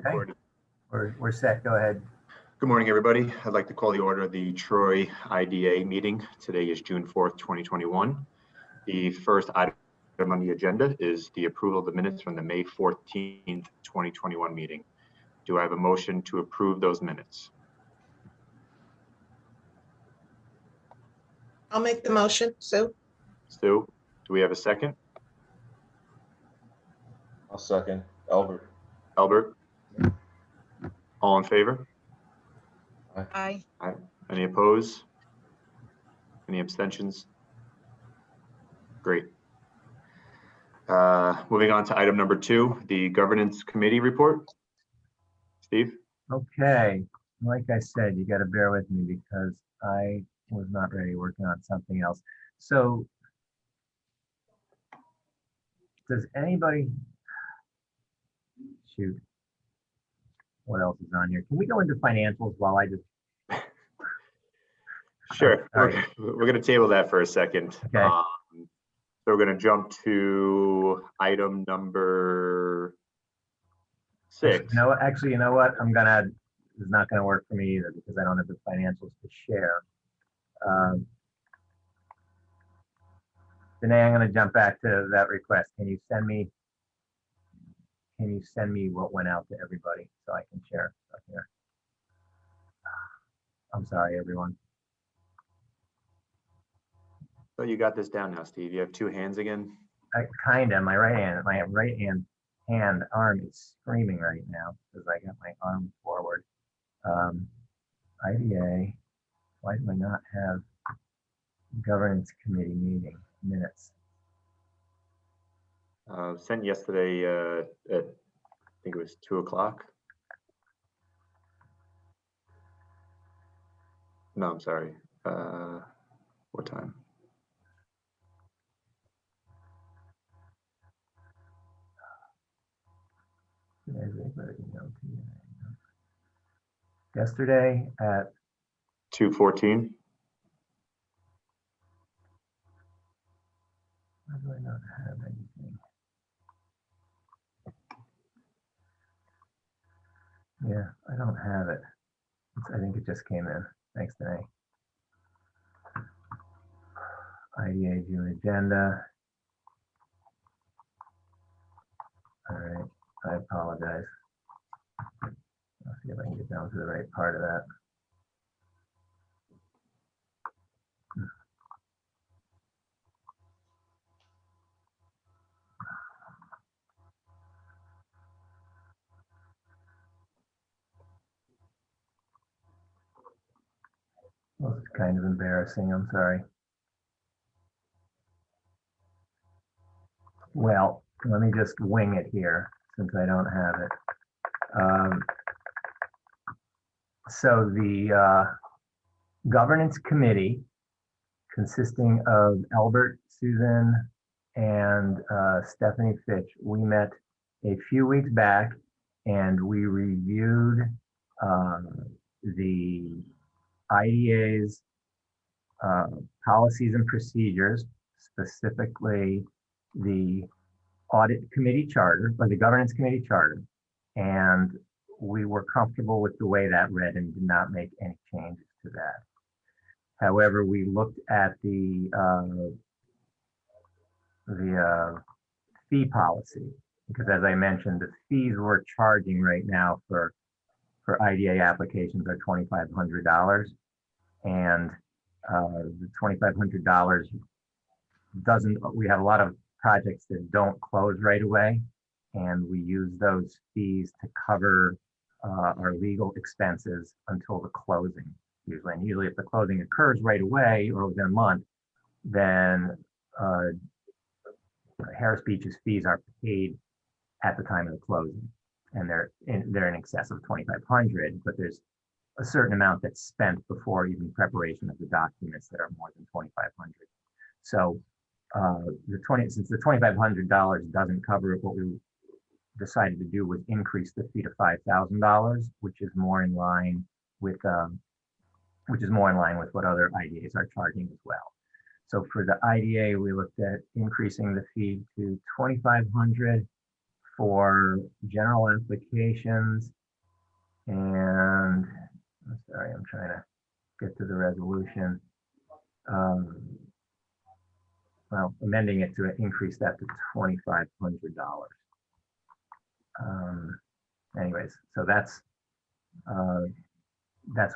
Recording. We're set. Go ahead. Good morning, everybody. I'd like to call the order of the Troy IDA meeting. Today is June 4th, 2021. The first item on the agenda is the approval of the minutes from the May 14th, 2021 meeting. Do I have a motion to approve those minutes? I'll make the motion, Sue. Stu, do we have a second? I'll second. Albert. Albert? All in favor? Aye. Any opposed? Any abstentions? Great. Moving on to item number 2, the governance committee report. Steve? Okay. Like I said, you got to bear with me because I was not ready, working on something else. So does anybody, shoot, what else is on here? Can we go into financials while I just, Sure. All right. We're going to table that for a second. Okay. So we're going to jump to item number 6. no, actually, you know what? It's not gonna work for me either because I don't have the financials to share. Danae, I'm gonna jump back to that request. Can you send me what went out to everybody so I can share stuff here? I'm sorry, everyone. So you got this down now, Steve. You have 2 hands again. My right hand arm is screaming right now because I got my arm forward. IDA, why do I not have governance committee meeting minutes? Sent yesterday at, I think it was 2 o'clock. No, I'm sorry. What time? Yesterday at 2:14. why do I not have anything? Yeah, I don't have it. I think it just came in. Thanks, Danae. IDA June agenda. All right, I apologize. I'll see if I can get down to the right part of that. Well, it's kind of embarrassing. I'm sorry. Well, let me just wing it here since I don't have it. So the governance committee, consisting of Albert, Susan, and Stephanie Fitch, we met a few weeks back and we reviewed the IDA's policies and procedures, specifically the audit committee charter or the governance committee charter. And we were comfortable with the way that read and did not make any changes to that. However, we looked at the fee policy because, as I mentioned, the fees we're charging right now for IDA applications are $2,500, and the $2,500 doesn't. We have a lot of projects that don't close right away, and we use those fees to cover our legal expenses until the closing. Usually if the closing occurs right away or within a month, then Harris Beach's fees are paid at the time of the closing, and they're in excess of $2,500. But there's a certain amount that's spent before even preparation of the documents that are more than $2,500. So since the $2,500 doesn't cover it, what we decided to do was increase the fee to $5,000, which is more in line with what other IDAs are charging as well. So for the IDA, we looked at increasing the fee to $2,500 for general applications. And I'm sorry, I'm trying to get to the resolution. Well, amending it to increase that to $2,500. Anyways, so that's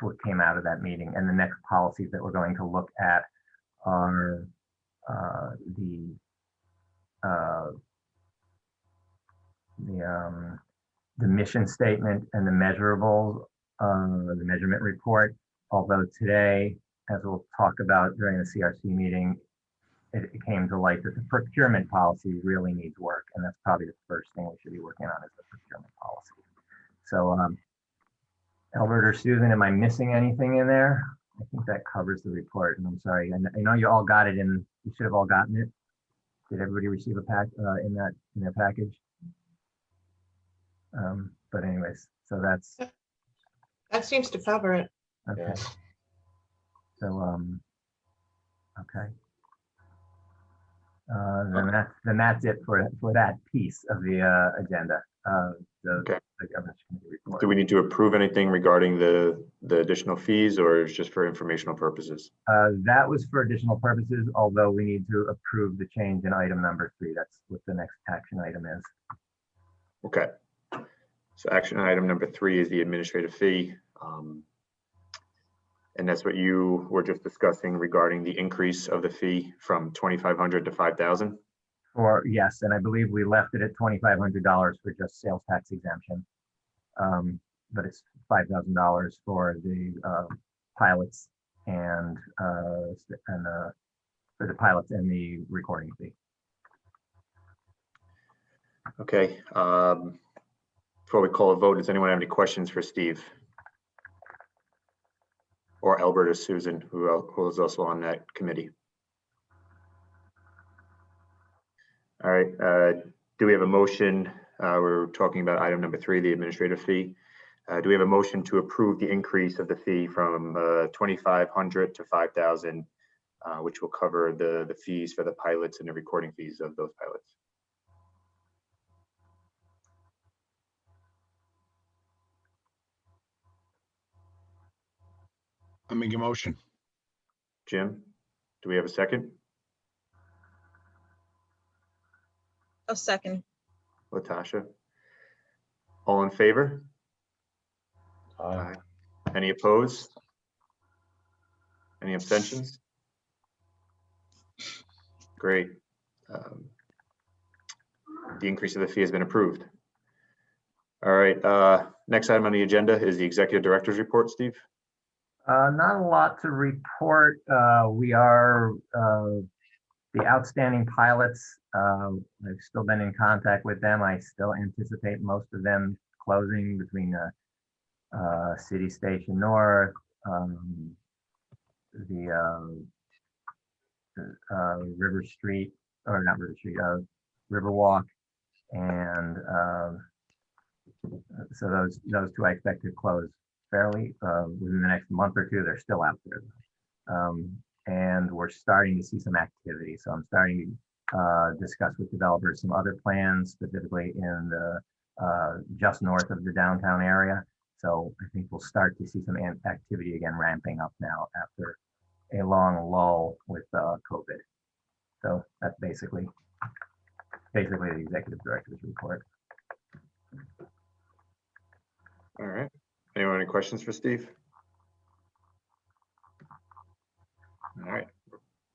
what came out of that meeting. And the next policies that we're going to look at are the mission statement and the measurables, the measurement report. Although today, as we'll talk about during the CRC meeting, it came to light that the procurement policy really needs work, and that's probably the first thing we should be working on is the procurement policy. So, Albert or Susan, am I missing anything in there? I think that covers the report, and I'm sorry. I know you all got it in. You should have all gotten it. Did everybody receive a pack in their package? But anyways, so that's That seems to cover it. okay. Yeah. So okay. Then that's it for that piece of the agenda. Okay. The governance committee report. Do we need to approve anything regarding the additional fees, or is just for informational purposes? That was for additional purposes, although we need to approve the change in item number 3. That's what the next action item is. Okay. So action item number 3 is the administrative fee. And that's what you were just discussing regarding the increase of the fee from $2,500 to $5,000. Or yes, and I believe we left it at $2,500 for just sales tax exemption. But it's $5,000 for the pilots and for the pilots and the recording fee. Okay. Before we call a vote, does anyone have any questions for Steve? Or Albert or Susan, who is also on that committee? All right. Do we have a motion? We're talking about item number 3, the administrative fee. Do we have a motion to approve the increase of the fee from $2,500 to $5,000, which will cover the fees for the pilots and the recording fees of those pilots? I make a motion. Jim, do we have a second? A second. Latasha? All in favor? Aye. Any opposed? Any abstentions? Great. The increase of the fee has been approved. All right. Next item on the agenda is the executive director's report, Steve. Not a lot to report. We are the outstanding pilots. I've still been in contact with them. I still anticipate most of them closing between City Station North, the River Street, or not River Street, Riverwalk, and so those 2 I expect to close fairly within the next month or 2. They're still out there, and we're starting to see some activity. So I'm starting to discuss with developers some other plans, specifically in the just north of the downtown area. So I think we'll start to see some activity again ramping up now after a long lull with COVID. So that's basically the executive director's report. All right. Anyone any questions for Steve? All right.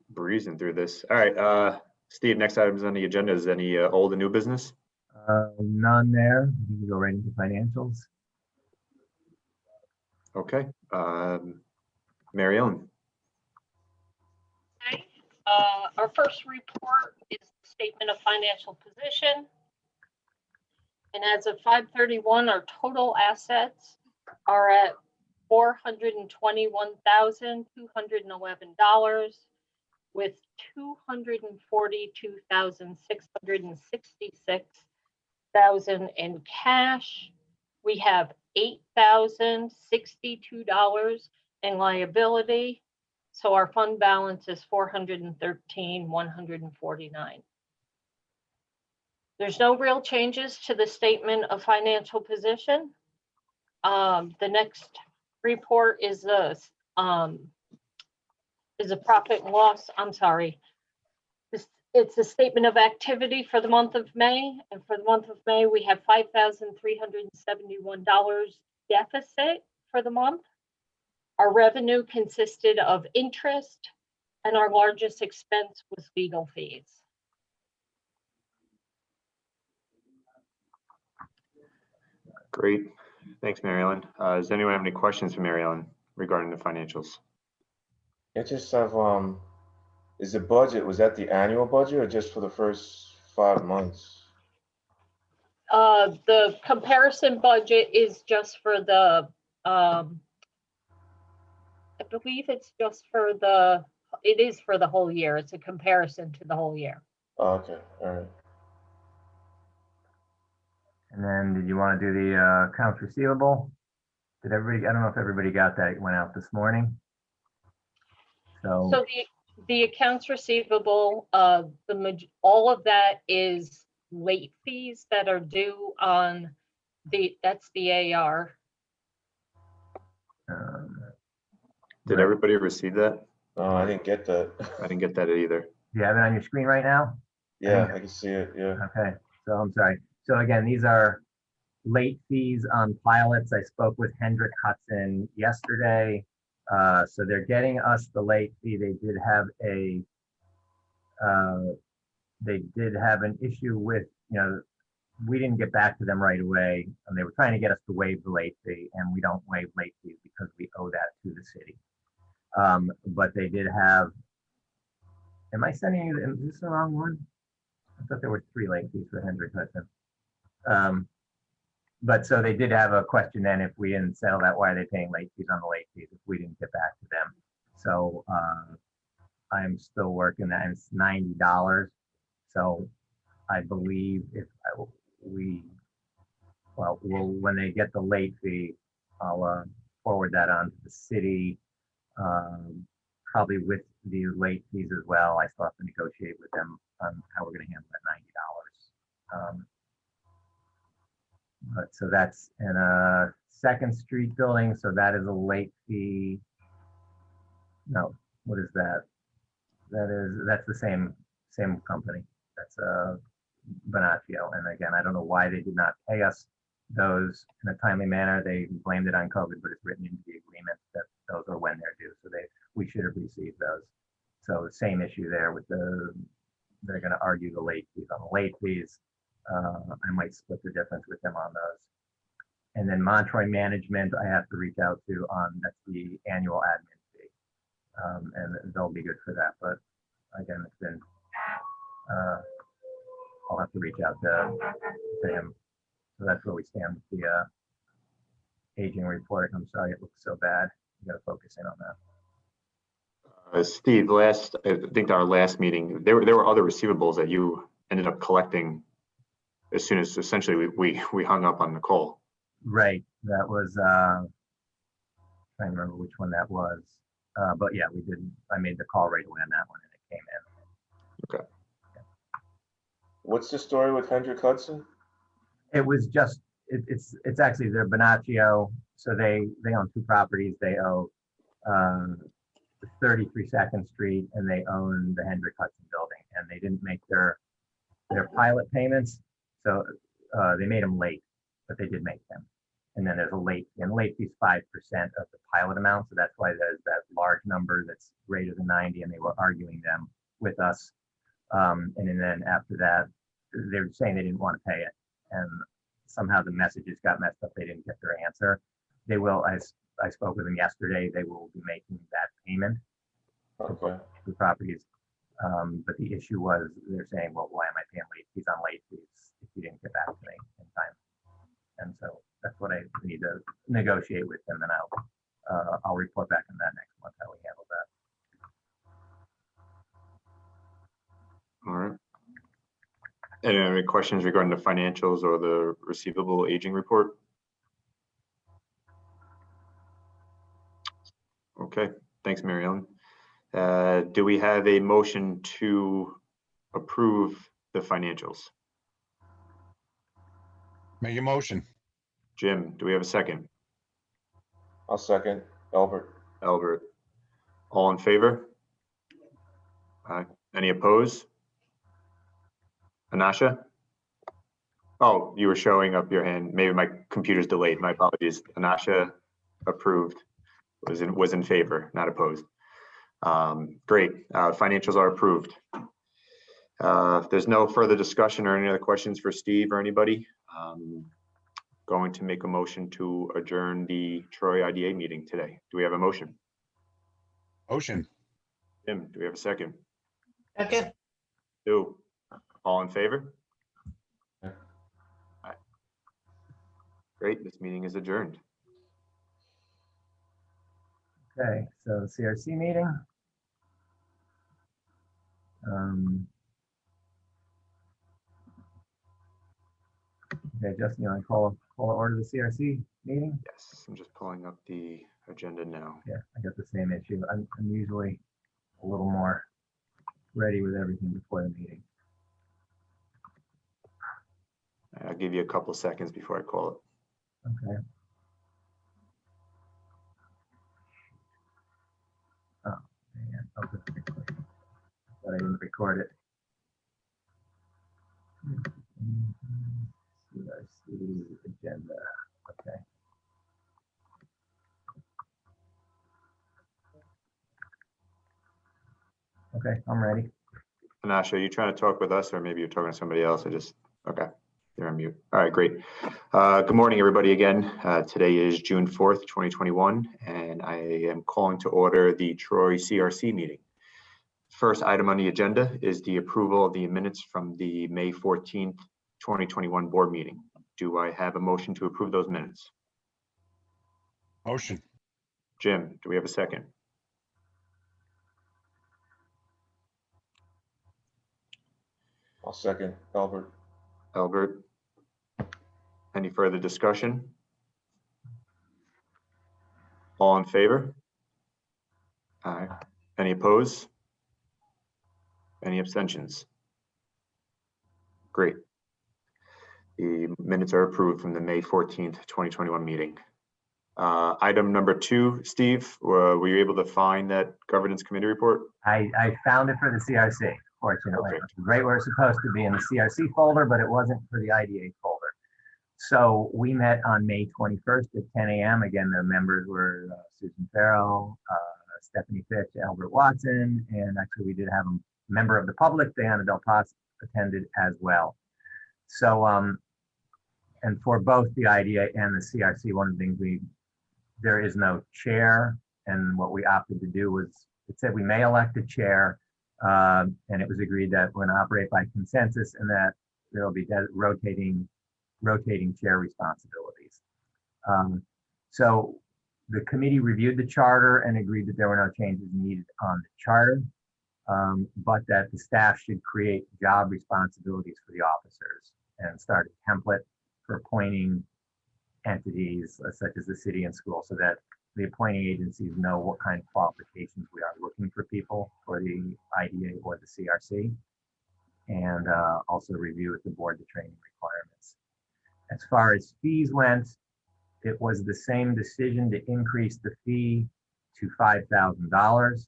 Breezing through this. All right. Steve, next items on the agenda is any old and new business? None there. We can go right into financials. Okay. Mary Ellen. Okay. Our first report is the statement of financial position. And as of 5/31, our total assets are at $421,211 with $242,666 in cash. We have $8,062 in liability. So our fund balance is $413,149. There's no real changes to the statement of financial position. The next report is a profit and loss, I'm sorry. It's a statement of activity for the month of May, and for the month of May, we have $5,371 deficit for the month. Our revenue consisted of interest, and our largest expense was legal fees. Great. Thanks, Mary Ellen. Does anyone have any questions for Mary Ellen regarding the financials? I just have, is the budget, was that the annual budget or just for the first 5 months? The comparison budget is just for the, I believe it's just for it is for the whole year. It's a comparison to the whole year. Oh, okay, all right. And then did you want to do the accounts receivable? Did everybody, I don't know if everybody got that, it went out this morning. So So, the accounts receivable, all of that is late fees that are due on that's the AR. Did Right. everybody receive that? No, I didn't get that. I didn't get that either. do you have it on your screen right now? Yeah, I can see it, yeah. Okay, so I'm sorry. So again, these are late fees on pilots. I spoke with Hendrick Hudson yesterday. So they're getting us the late fee. They did have an issue with, we didn't get back to them right away, and they were trying to get us to waive the late fee, and we don't waive late fees because we owe that to the city. But they did have, am I sending you, is this the wrong one? I thought there were 3 late fees for Hendrick Hudson. But so they did have a question then, if we didn't settle that, why are they paying late fees on the late fees if we didn't get back to them? So I'm still working that, and it's $90. So I believe when they get the late fee, I'll forward that on to the city, probably with the late fees as well. I still have to negotiate with them on how we're going to handle that $90. But so that's in a Second Street building. So that is a late fee. No, what is that? That's the same company. That's Bonaccio. And again, I don't know why they did not pay us those in a timely manner. They blamed it on COVID, but it's written into the agreement that those are when they're due. So we should have received those. So the same issue there with they're going to argue the late fees on the late fees. I might split the difference with them on those. And then Montroy Management, I have to reach out to that's the annual admin fee. And they'll be good for that. But again, it's been, I'll have to reach out to him. So that's where we stand with the aging report. I'm sorry, it looks so bad. You got to focus in on that. Steve, I think our last meeting, there were other receivables that you ended up collecting as soon as essentially we hung up on Nicole. Right. That was, trying to remember which one that was. But yeah, I made the call right away on that one and it came in. Okay. What's the story with Hendrick Hudson? It was just, it's actually they're Bonaccio. So they own 2 properties. They own 33 Second Street and they own the Hendrick Hudson building, and they didn't make their pilot payments. So they made them late, but they did make them. And then there's a late fee, and late fee is 5% of the pilot amount. So that's why there's that large number that's greater than 90, and they were arguing them with us. And then after that, they were saying they didn't want to pay it. And somehow the messages got messed up. They didn't get their answer. They will, I spoke with them yesterday, they will be making that payment Okay. to the properties. But the issue was they're saying, well, why am I paying late fees on late fees if you didn't get back to me in time? And so that's what I need to negotiate with them, and I'll report back on that next month, how we handle that. All right. Any questions regarding the financials or the receivable aging report? Okay, thanks, Mary Ellen. Do we have a motion to approve the financials? Make a motion. Jim, do we have a second? I'll second. Albert. Albert, all in favor? Any opposed? Anasha? Oh, you were showing up your hand. Maybe my computer's delayed. My apologies. Anasha approved, was in favor, not opposed. Great. Financials are approved. If there's no further discussion or any other questions for Steve or anybody, going to make a motion to adjourn the Troy IDA meeting today. Do we have a motion? Motion. Jim, do we have a second? Second. Stu, all in favor? Yeah. Aye. Great, this meeting is adjourned. Okay, so the CRC meeting. Okay, Justin, you want to call to order the CRC meeting? Yes, I'm just pulling up the agenda now. Yeah, I got the same issue. I'm usually a little more ready with everything before the meeting. I'll give you a couple seconds before I call it. Okay. Oh, man. Okay. But I didn't record it. CRC agenda. Okay. Okay, I'm ready. Anasha, are you trying to talk with us or maybe you're talking to somebody else? Okay, you're on mute. All right, great. Good morning, everybody again. Today is June 4th, 2021, and I am calling to order the Troy CRC meeting. First item on the agenda is the approval of the minutes from the May 14th, 2021 board meeting. Do I have a motion to approve those minutes? Motion. Jim, do we have a second? I'll second. Albert. Albert? Any further discussion? All in favor? Aye. Any opposed? Any abstentions? Great. The minutes are approved from the May 14th, 2021 meeting. Item number 2, Steve, were you able to find that governance committee report? I found it for the CRC, fortunately. Okay. It's right where it's supposed to be in the CRC folder, but it wasn't for the IDA folder. So we met on May 21st at 10 a.m. Again, the members were Susan Farrell, Stephanie Fitch, Albert Watson, and actually we did have a member of the public, Diana Del Paz, attended as well. So, and for both the IDA and the CRC, one of the things there is no chair, and what we opted to do was, it said we may elect a chair, and it was agreed that we're going to operate by consensus and that there will be rotating chair responsibilities. So the committee reviewed the charter and agreed that there were no changes needed on the charter, but that the staff should create job responsibilities for the officers and start a template for appointing entities such as the city and school, so that the appointing agencies know what kind of qualifications we are looking for people for the IDA or the CRC, and also review with the board the training requirements. As far as fees went, it was the same decision to increase the fee to $5,000.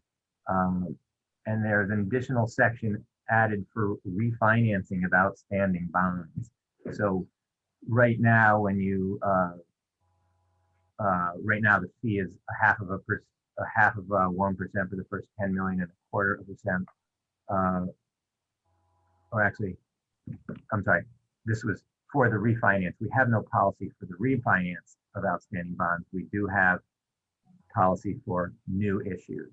And there's an additional section added for refinancing of outstanding bonds. So right now, when you right now the fee is a half of 1% for the first 10 million and 1/4%. Or actually, I'm sorry, this was for the refinance. We have no policy for the refinance of outstanding bonds. We do have policy for new issues.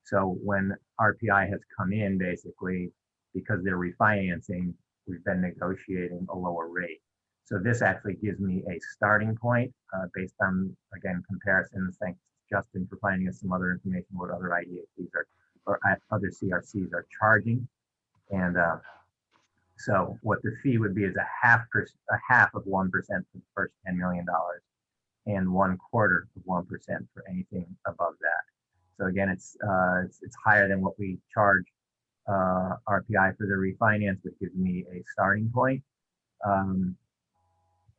So when RPI has come in, basically, because they're refinancing, we've been negotiating a lower rate. So this actually gives me a starting point based on, again, comparisons. Thanks, Justin, for finding us some other information what other IDAs or other CRCs are charging. And so what the fee would be is a half of 1% for the first $10 million and 1/4 of 1% for anything above that. So again, it's higher than what we charge RPI for the refinance, which gives me a starting point.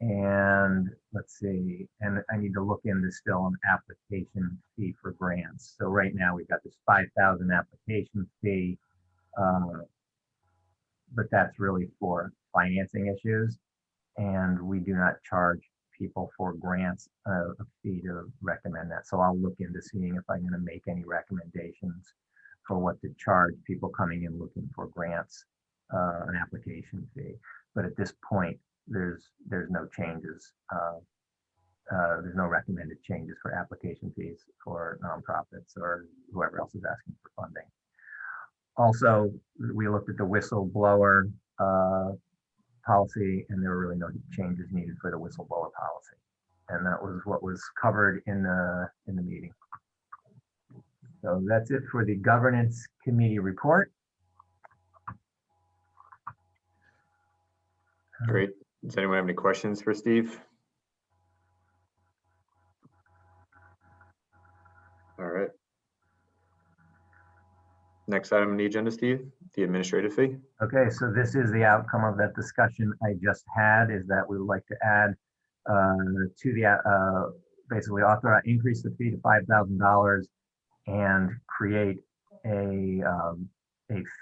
And let's see, and I need to look into still an application fee for grants. So right now we've got this 5,000 application fee. But that's really for financing issues. And we do not charge people for grants a fee to recommend that. So I'll look into seeing if I'm going to make any recommendations for what to charge people coming in looking for grants, an application fee. But at this point, there's no changes. There's no recommended changes for application fees for nonprofits or whoever else is asking for funding. Also, we looked at the whistleblower policy, and there were really no changes needed for the whistleblower policy. And that was what was covered in the meeting. So that's it for the governance committee report. Great. Does anyone have any questions for Steve? All right. Next item on the agenda, Steve, the administrative fee. Okay, so this is the outcome of that discussion I just had, is that we would like to add to the, basically authorize, increase the fee to $5,000 and create a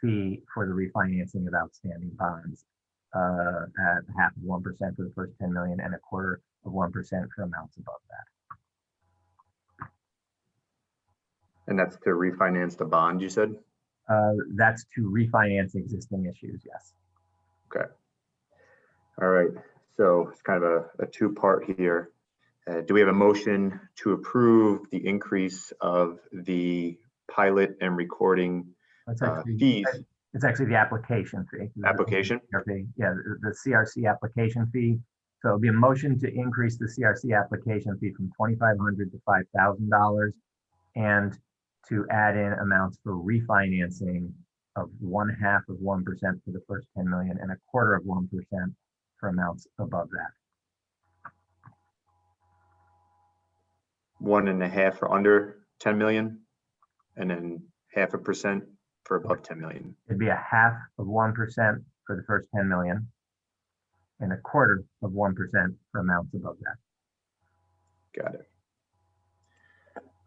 fee for the refinancing of outstanding bonds at 0.5% for the first 10 million and 0.25% for amounts above that. And that's to refinance the bond, you said? That's to refinance existing issues, yes. Okay. All right. So it's kind of a two-part here. Do we have a motion to approve the increase of the pilot and recording It's fees? It's actually the application fee. Application? Yeah, the CRC application fee. So it'll be a motion to increase the CRC application fee from $2,500 to $5,000 and to add in amounts for refinancing of 0.5% for the first 10 million and 0.25% for amounts above that. 1.5 for under 10 million and then 0.5% for above 10 million. It'd be 0.5% for the first 10 million and 0.25% for amounts above that. Got it.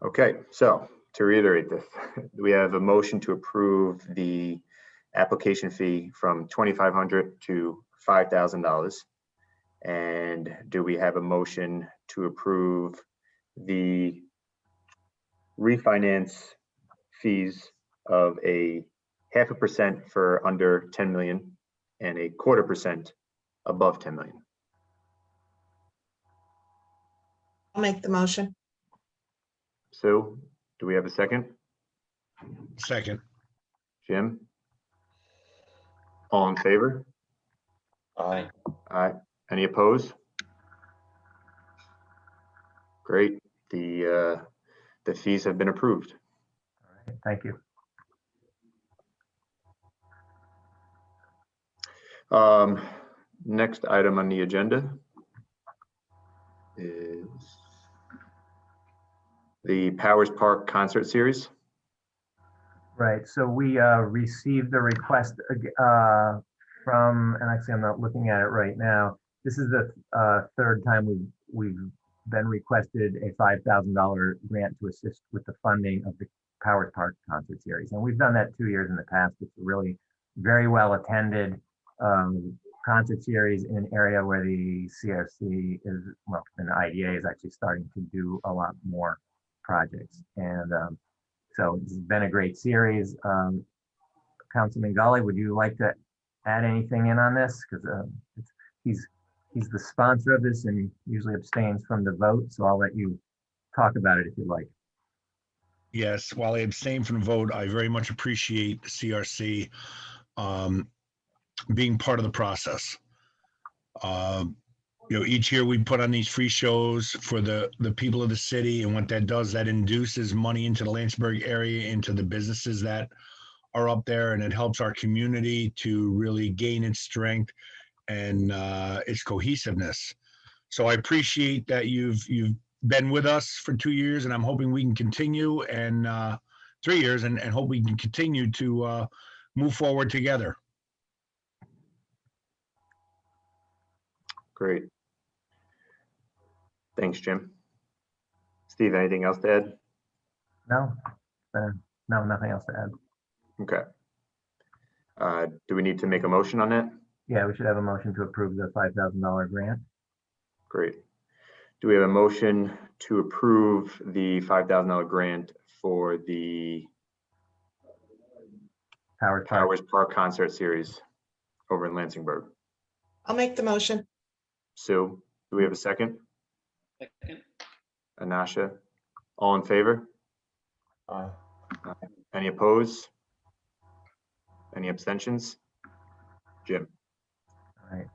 Okay, so to reiterate this, we have a motion to approve the application fee from $2,500 to $5,000. And do we have a motion to approve the refinance fees of 0.5% for under 10 million and 0.25% above 10 million? I'll make the motion. Sue, do we have a second? Second. Jim? All in favor? Aye. Aye. Any opposed? Great. The fees have been approved. All right, thank you. Next item on the agenda is the Powers Park concert series. Right, so we received a request from, and actually I'm not looking at it right now. This is the third time we've been requested a $5,000 grant to assist with the funding of the Powers Park concert series. And we've done that 2 years in the past. It's a really very well attended concert series in an area where the CRC is, well, and the IDA is actually starting to do a lot more projects. And so it's been a great series. Councilman Gully, would you like to add anything in on this? Because he's the sponsor of this and usually abstains from the vote. So I'll let you talk about it if you like. Yes, while I abstain from the vote, I very much appreciate the CRC being part of the process. Each year we put on these free shows for the people of the city, and what that does, that induces money into the Lynchburg area, into the businesses that are up there, and it helps our community to really gain its strength and its cohesiveness. So I appreciate that you've been with us for 2 years, and I'm hoping we can continue, and 3 years, and hope we can continue to move forward together. Great. Thanks, Jim. Steve, anything else to add? No, no, nothing else to add. Okay. Do we need to make a motion on that? Yeah, we should have a motion to approve the $5,000 grant. Great. Do we have a motion to approve the $5,000 grant for the Powers Park. Towers Park Concert Series over in Lansingburg? I'll make the motion. Sue, do we have a second? Second. Anasha, all in favor? Aye. Any opposed? Any abstentions? Jim? All right.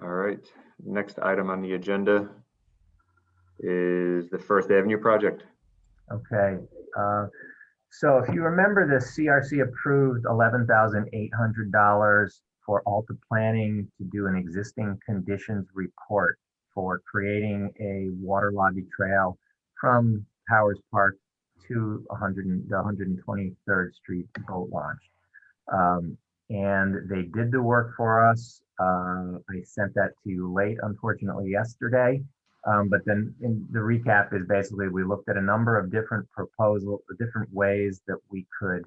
All right, next item on the agenda is the First Avenue project. Okay, so if you remember, the CRC approved $11,800 for Alta Planning to do an existing conditions report for creating a water lobby trail from Powers Park to the 123rd Street boat launch. And they did the work for us. I sent that to you late, unfortunately, yesterday. But then in the recap is basically we looked at a number of different proposals, different ways that we could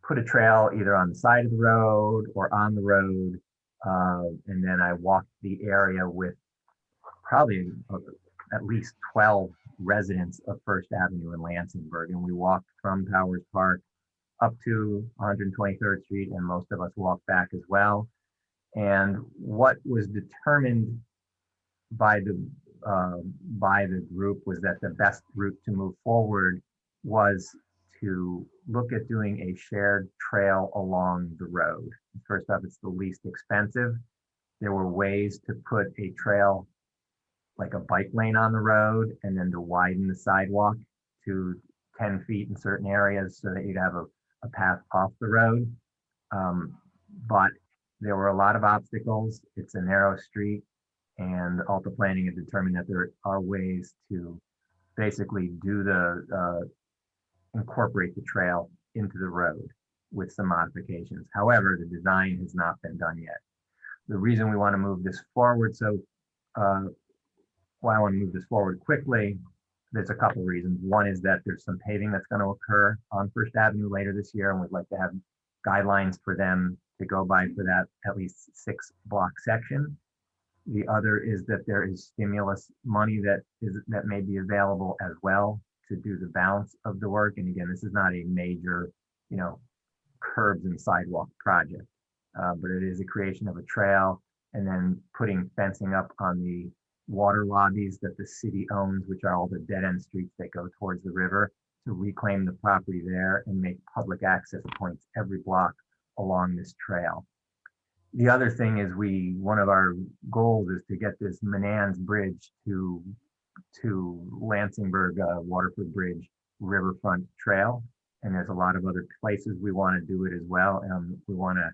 put a trail either on the side of the road or on the road. And then I walked the area with probably at least 12 residents of First Avenue in Lansingburg. And we walked from Powers Park up to 123rd Street, and most of us walked back as well. And what was determined by the group was that the best route to move forward was to look at doing a shared trail along the road. First off, it's the least expensive. There were ways to put a trail like a bike lane on the road and then to widen the sidewalk to 10 feet in certain areas so that you'd have a path off the road. But there were a lot of obstacles. It's a narrow street, and Alta Planning had determined that there are ways to basically do incorporate the trail into the road with some modifications. However, the design has not been done yet. The reason we want to move this forward, why I want to move this forward quickly, there's a couple reasons. One is that there's some paving that's going to occur on First Avenue later this year, and we'd like to have guidelines for them to go by for that at least 6-block section. The other is that there is stimulus money that may be available as well to do the balance of the work. And again, this is not a major, curbs and sidewalk project, but it is a creation of a trail and then putting fencing up on the water lobbies that the city owns, which are all the dead-end streets that go towards the river, to reclaim the property there and make public access points every block along this trail. The other thing is one of our goals is to get this Menands Bridge to Lansingburg Waterford Bridge Riverfront Trail. And there's a lot of other places we want to do it as well. And we want to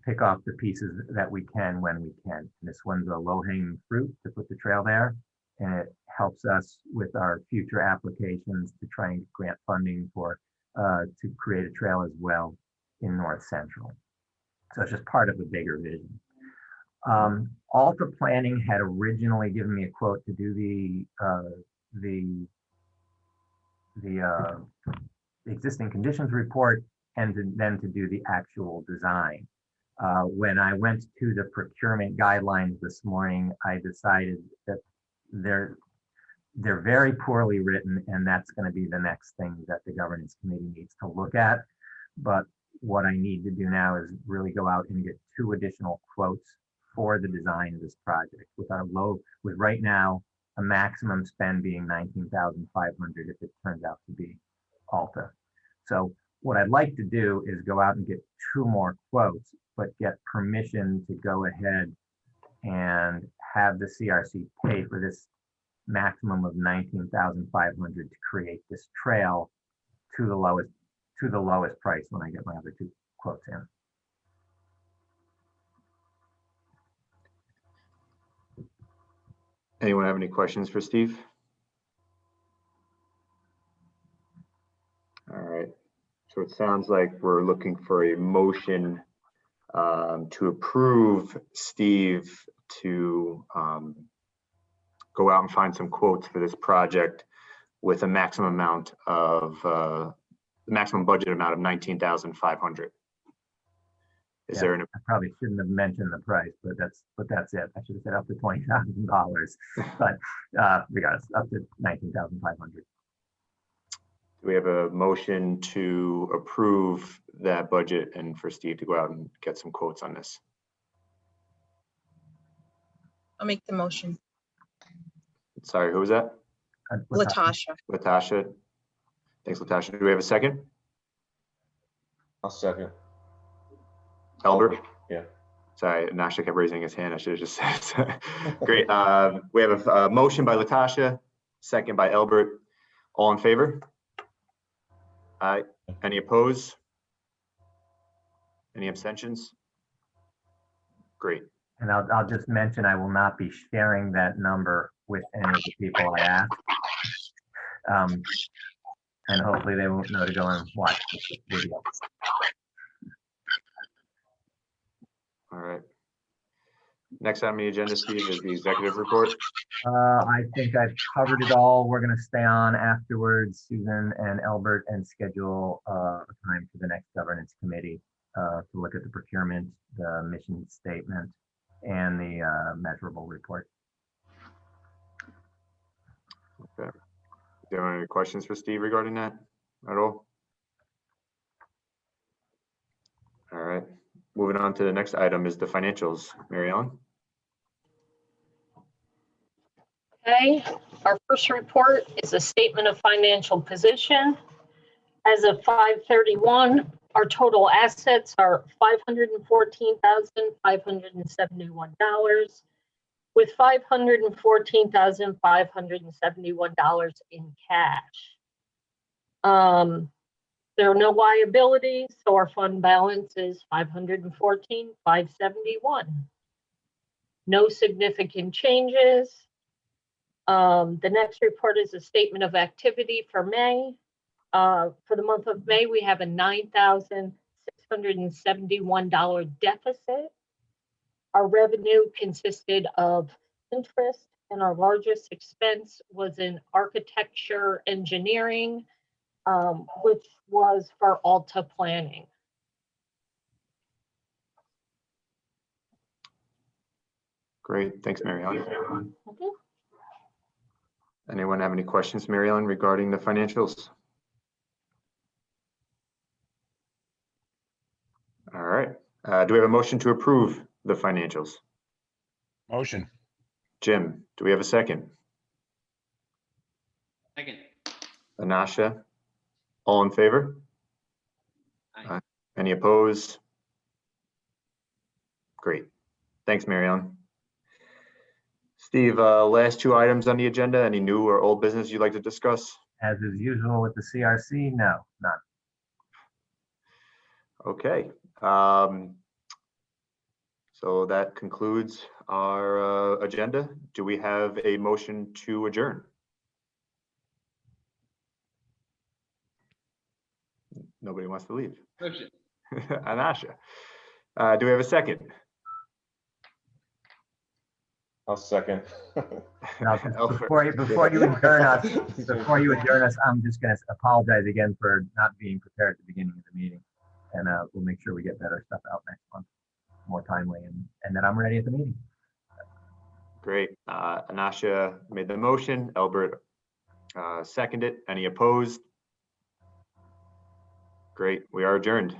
pick off the pieces that we can when we can. And this one's a low-hanging fruit to put the trail there. And it helps us with our future applications to try and grant funding to create a trail as well in North Central. So it's just part of the bigger vision. Alta Planning had originally given me a quote to do the existing conditions report and then to do the actual design. When I went to the procurement guidelines this morning, I decided that they're very poorly written, and that's going to be the next thing that the governance committee needs to look at. But what I need to do now is really go out and get 2 additional quotes for the design of this project with right now a maximum spend being $19,500 if it turns out to be Alta. So what I'd like to do is go out and get 2 more quotes, but get permission to go ahead and have the CRC pay for this maximum of $19,500 to create this trail to the lowest price when I get my other 2 quotes in. Anyone have any questions for Steve? All right, so it sounds like we're looking for a motion to approve Steve to go out and find some quotes for this project with a maximum amount of, maximum budget amount of $19,500. Is Yeah. there an, I probably shouldn't have mentioned the price, but that's it. I should have said up to $20,000, but we got up to $19,500. do we have a motion to approve that budget and for Steve to go out and get some quotes on this? I'll make the motion. Sorry, who was that? Latasha. Latasha. Thanks, Latasha. Do we have a second? I'll second. Albert? Yeah. Sorry, Nasha kept raising his hand. I should have just said. Great. We have a motion by Latasha, second by Albert. All in favor? Aye. Any opposed? Any abstentions? Great. And I'll just mention, I will not be sharing that number with any of the people I asked. And hopefully they won't know to go and watch this video. All right. Next item on the agenda, Steve, is the executive report. I think I've covered it all. We're gonna stay on afterwards, Susan and Albert, and schedule a time for the next governance committee to look at the procurement, the mission statement, and the measurable report. Okay. Do you have any questions for Steve regarding that at all? All right. Moving on to the next item is the financials. Mary Ellen? Okay, our first report is a statement of financial position. As of 5/31, our total assets are $514,571, with $514,571 in cash. There are no liabilities, so our fund balance is $514,571. No significant changes. The next report is a statement of activity for May. For the month of May, we have a $9,671 deficit. Our revenue consisted of interest, and our largest expense was in architecture engineering, which was for Alta Planning. Great. Thanks, Mary Ellen. Mhm. Anyone have any questions, Mary Ellen, regarding the financials? All right. Do we have a motion to approve the financials? Motion. Jim, do we have a second? Second. Anasha? All in favor? Aye. Any opposed? Great. Thanks, Mary Ellen. Steve, last two items on the agenda, any new or old business you'd like to discuss? As is usual with the CRC, no, none. Okay. So that concludes our agenda. Do we have a motion to adjourn? Nobody wants to leave. Motion. Anasha. Do we have a second? I'll second. Now, before you adjourn us, I'm just gonna apologize again for not being prepared at the beginning of the meeting. And we'll make sure we get better stuff out next month, more timely, and then I'm ready at the meeting. Great. Anasha made the motion. Albert seconded. Any opposed? Great. We are adjourned.